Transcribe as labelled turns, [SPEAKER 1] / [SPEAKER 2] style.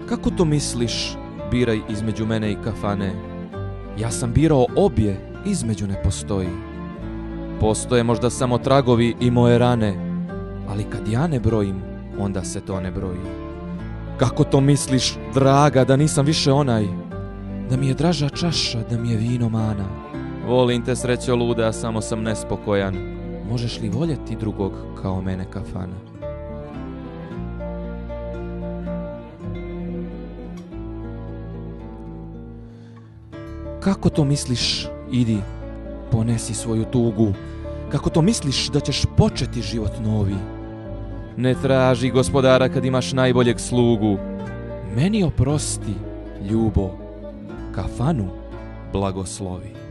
[SPEAKER 1] Kako to misliš, biraj između mene i kafane? Ja sam birao obje, između ne postoji. Postoje možda samo tragovi i moje rane, ali kad ja ne brojim, onda se to ne broji. Kako to misliš, draga, da nisam više onaj? Da mi je draža čaša, da mi je vino mana. Volim te, srećo luda, samo sam nespokojan. Možeš li voljeti drugog kao mene, kafana? Kako to misliš, idi, ponesi svoju tugu. Kako to misliš da ćeš početi život novi? Ne traži gospodara kad imaš najboljeg slugu. Meni oprosti, ljubo, kafanu blagoslovi.